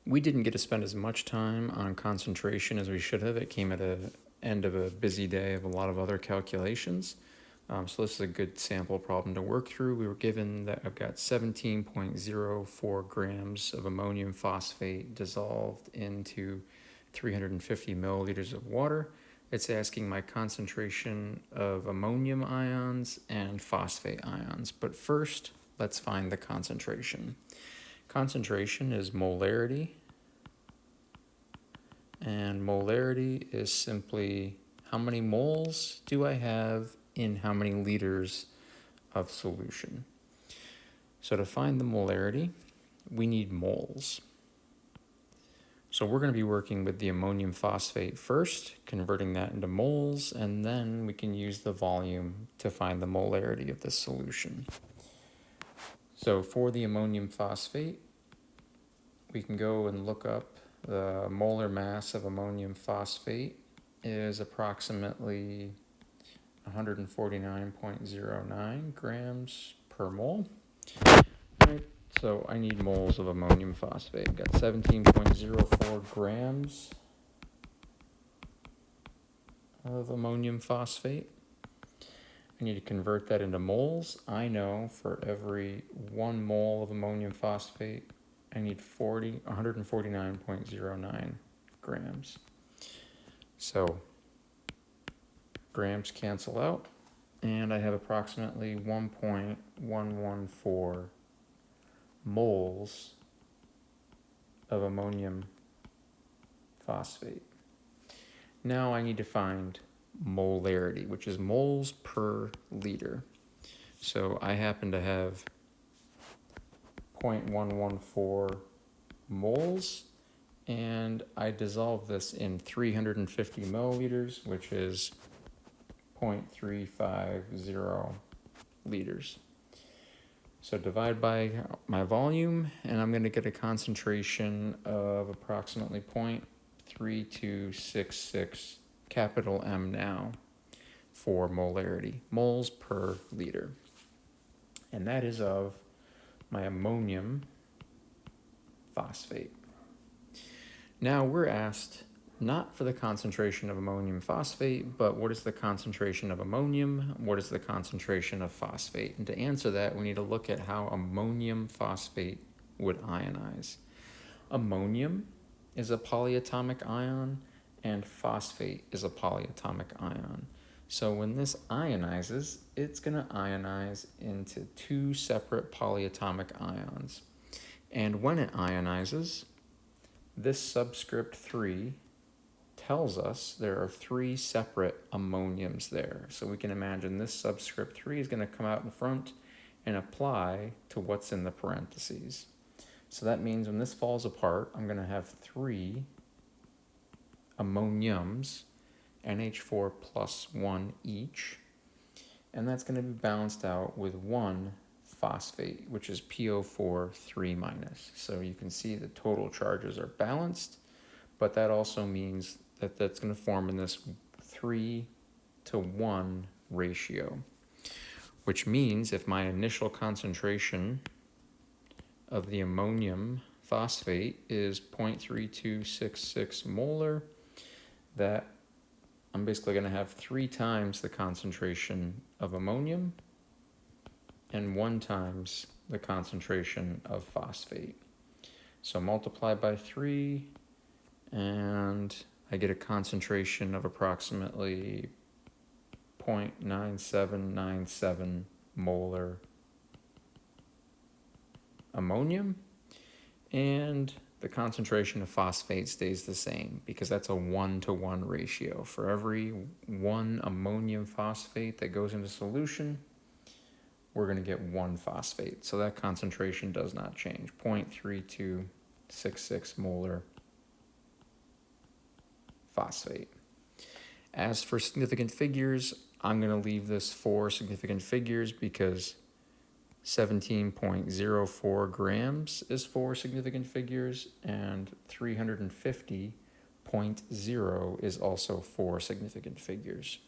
We didn't get to spend as much time on concentration as we should have. It came at the end of a busy day of a lot of other calculations. So this is a good sample problem to work through. We were given that I've got 17.04 grams of ammonium phosphate dissolved into 350 milliliters of water. It's asking my concentration of ammonium ions and phosphate ions. But first, let's find the concentration. Concentration is molarity, and molarity is simply how many moles do I have in how many liters of solution. So to find the molarity, we need moles. So we're going to be working with the ammonium phosphate first, converting that into moles, and then we can use the volume to find the molarity of this solution. So for the ammonium phosphate, we can go and look up the molar mass of ammonium phosphate is approximately 149.09 grams per mole. Right, so I need moles of ammonium phosphate. I've got 17.04 grams of ammonium phosphate. I need to convert that into moles. I know for every 1 mole of ammonium phosphate, I need 149.09 grams. So grams cancel out, and I have approximately 1.114 moles of ammonium phosphate. Now I need to find molarity, which is moles per liter. So I happen to have 0.114 moles, and I dissolve this in 350 milliliters, which is 0.350 liters. So divide by my volume, and I'm going to get a concentration of approximately 0.3266, capital M now, for molarity, moles per liter. And that is of my ammonium phosphate. Now we're asked not for the concentration of ammonium phosphate, but what is the concentration of ammonium? What is the concentration of phosphate? And to answer that, we need to look at how ammonium phosphate would ionize. Ammonium is a polyatomic ion, and phosphate is a polyatomic ion. So when this ionizes, it's going to ionize into 2 separate polyatomic ions. And when it ionizes, this subscript 3 tells us there are 3 separate ammoniums there. So we can imagine this subscript 3 is going to come out in front and apply to what's in the parentheses. So that means when this falls apart, I'm going to have 3 ammoniums, NH4 plus 1 each, and that's going to be balanced out with 1 phosphate, which is PO4 3 minus. So you can see the total charges are balanced, but that also means that that's going to form in this 3-to-1 ratio, which means if my initial concentration of the ammonium phosphate is 0.3266 molar, that I'm basically going to have 3 times the concentration of ammonium and 1 times the concentration of phosphate. So multiply by 3, and I get a concentration of approximately 0.9797 molar ammonium, and the concentration of phosphate stays the same because that's a 1-to-1 ratio. For every 1 ammonium phosphate that goes into solution, we're going to get 1 phosphate. So that concentration does not change, 0.3266 molar phosphate. As for significant figures, I'm going to leave this for significant figures because 17.04 grams is 4 significant figures, and 350.0 is also 4 significant figures.